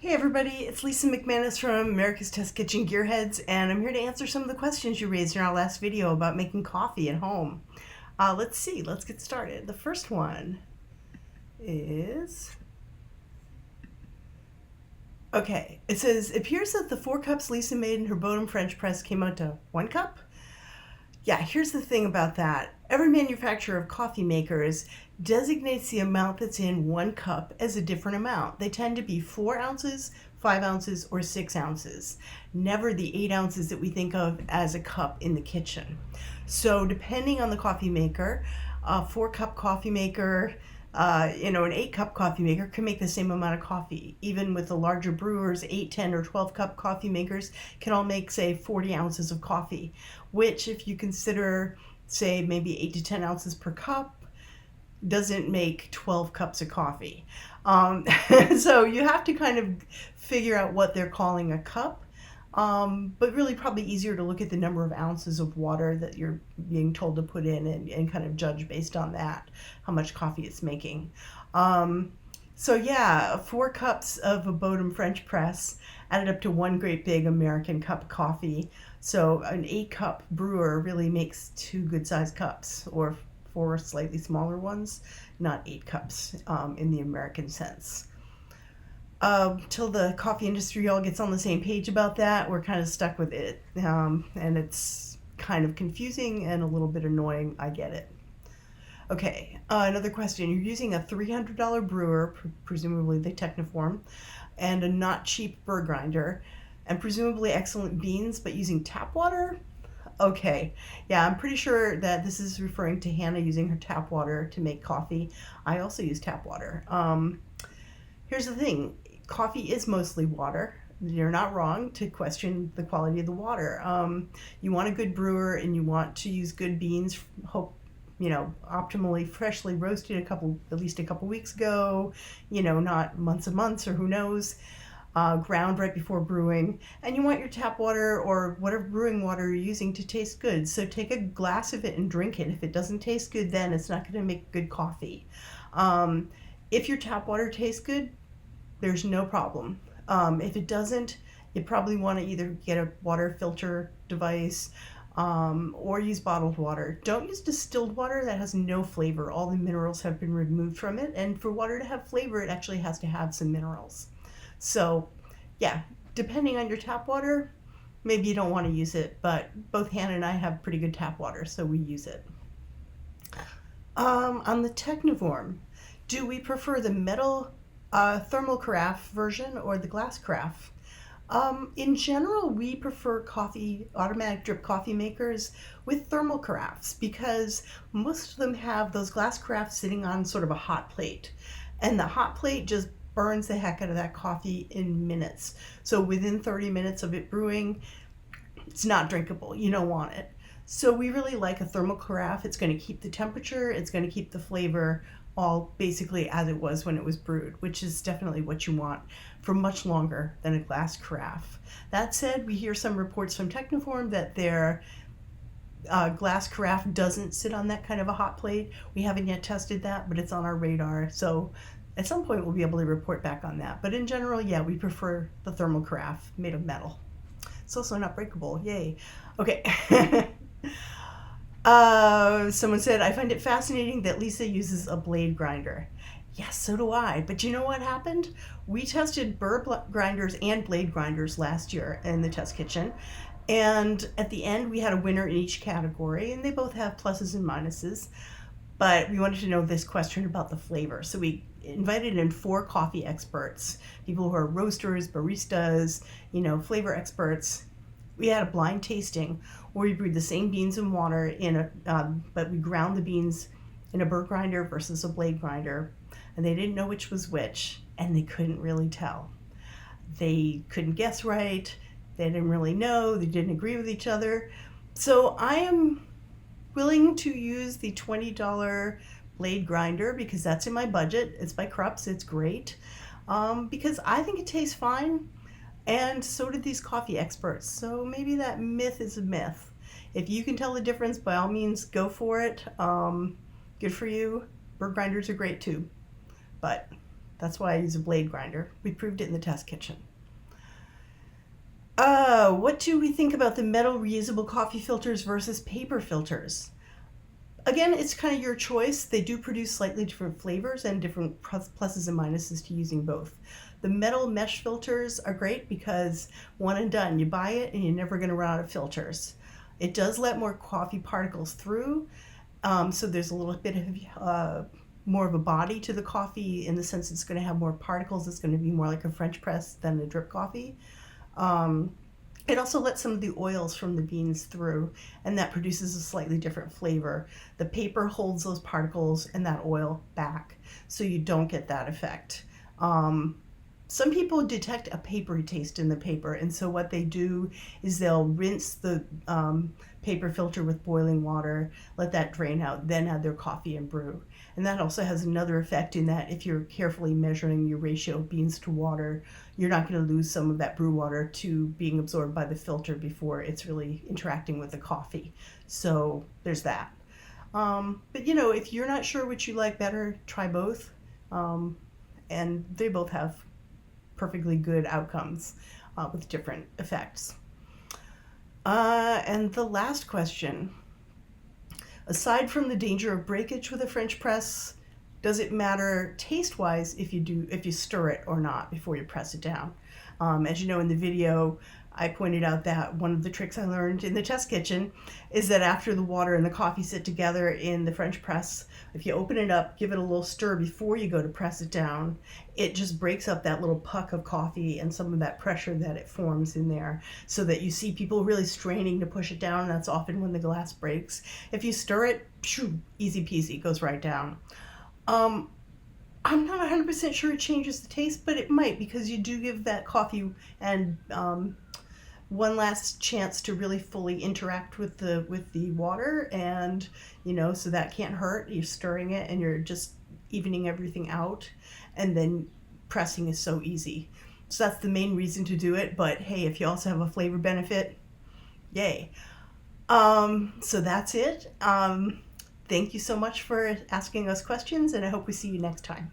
Hey everybody, it's Lisa McManus from America's Test Kitchen Gearheads, and I'm here to answer some of the questions you raised in our last video about making coffee at home. Let's get started. The first one is, okay, it says, it appears that the 4 cups Lisa made in her Bodum French press came out to 1 cup. Yeah, here's the thing about that. Every manufacturer of coffee makers designates the amount that's in 1 cup as a different amount. They tend to be 4 ounces, 5 ounces, or 6 ounces, never the 8 ounces that we think of as a cup in the kitchen. So depending on the coffee maker, a 4 cup coffee maker, an 8 cup coffee maker can make the same amount of coffee. Even with the larger brewers, 8, 10, or 12 cup coffee makers can all make, say, 40 ounces of coffee, which if you consider, say, maybe 8 to 10 ounces per cup, doesn't make 12 cups of coffee. So you have to kind of figure out what they're calling a cup. But really probably easier to look at the number of ounces of water that you're being told to put in and kind of judge based on that how much coffee it's making. So yeah, 4 cups of a Bodum French press added up to 1 great big American cup of coffee. So an 8 cup brewer really makes 2 good sized cups, or 4 slightly smaller ones, not 8 cups in the American sense. Till the coffee industry all gets on the same page about that, we're kind of stuck with it. And it's kind of confusing and a little bit annoying. I get it. Okay, another question. You're using a $300 brewer, presumably the Techniform, and a not cheap burr grinder, and presumably excellent beans, but using tap water? Okay, yeah, I'm pretty sure that this is referring to Hannah using her tap water to make coffee. I also use tap water. Here's the thing. Coffee is mostly water. You're not wrong to question the quality of the water. You want a good brewer and you want to use good beans, optimally freshly roasted at least a couple weeks ago, not months and months or who knows, ground right before brewing. And you want your tap water or whatever brewing water you're using to taste good. So take a glass of it and drink it. If it doesn't taste good, then it's not going to make good coffee. If your tap water tastes good, there's no problem. If it doesn't, you probably want to either get a water filter device or use bottled water. Don't use distilled water. That has no flavor. All the minerals have been removed from it. And for water to have flavor, it actually has to have some minerals. So, yeah, depending on your tap water, maybe you don't want to use it. But both Hannah and I have pretty good tap water, so we use it. On the Techniform, do we prefer the metal thermal carafe version or the glass carafe? In general, we prefer automatic drip coffee makers with thermal carafes because most of them have those glass carafes sitting on sort of a hot plate. And the hot plate just burns the heck out of that coffee in minutes. So within 30 minutes of it brewing, it's not drinkable. You don't want it. So we really like a thermal carafe. It's going to keep the temperature, it's going to keep the flavor all basically as it was when it was brewed, which is definitely what you want for much longer than a glass carafe. That said, we hear some reports from Techniform that their glass carafe doesn't sit on that kind of a hot plate. We haven't yet tested that, but it's on our radar. So at some point we'll be able to report back on that. But in general, yeah, we prefer the thermal carafe made of metal. It's also not breakable. Yay. Okay. Someone said, I find it fascinating that Lisa uses a blade grinder. Yes, so do I. But you know what happened? We tested burr grinders and blade grinders last year in the test kitchen. And at the end, we had a winner in each category, and they both have pluses and minuses. But we wanted to know this question about the flavor. So we invited in 4 coffee experts, people who are roasters, baristas, flavor experts. We had a blind tasting where we brewed the same beans and water but we ground the beans in a burr grinder versus a blade grinder, and they didn't know which was which, and they couldn't really tell. They couldn't guess right. They didn't really know. They didn't agree with each other. So I am willing to use the $20 blade grinder because that's in my budget. It's by Krups. It's great because I think it tastes fine. And so did these coffee experts. So maybe that myth is a myth. If you can tell the difference, by all means, go for it. Good for you. Burr grinders are great too. But That's why I use a blade grinder. We proved it in the test kitchen. What do we think about the metal reusable coffee filters versus paper filters? Again, it's kind of your choice. They do produce slightly different flavors and different pluses and minuses to using both. The metal mesh filters are great because one and done. You buy it and you're never going to run out of filters. It does let more coffee particles through, so there's a little bit of more of a body to the coffee in the sense it's going to have more particles. It's going to be more like a French press than a drip coffee. Um, it also lets some of the oils from the beans through, and that produces a slightly different flavor. The paper holds those particles and that oil back, so you don't get that effect. Some people detect a papery taste in the paper, and so what they do is they'll rinse the paper filter with boiling water, let that drain out, then add their coffee and brew. And that also has another effect in that if you're carefully measuring your ratio of beans to water, you're not going to lose some of that brew water to being absorbed by the filter before it's really interacting with the coffee. So there's that. But if you're not sure which you like better, try both. And they both have perfectly good outcomes with different effects. And the last question, aside from the danger of breakage with a French press, does it matter taste-wise if you stir it or not before you press it down? As you know, in the video, I pointed out that one of the tricks I learned in the test kitchen is that after the water and the coffee sit together in the French press, if you open it up, give it a little stir before you go to press it down, it just breaks up that little puck of coffee and some of that pressure that it forms in there, so that you see people really straining to push it down, and that's often when the glass breaks. If you stir it, easy peasy, goes right down. I'm not 100% sure it changes the taste, but it might, because you do give that coffee and one last chance to really fully interact with the water, and so that can't hurt. You're stirring it and you're just evening everything out, and then pressing is so easy. So that's the main reason to do it. But hey, if you also have a flavor benefit, yay. So that's it. Thank you so much for asking us questions, and I hope we see you next time.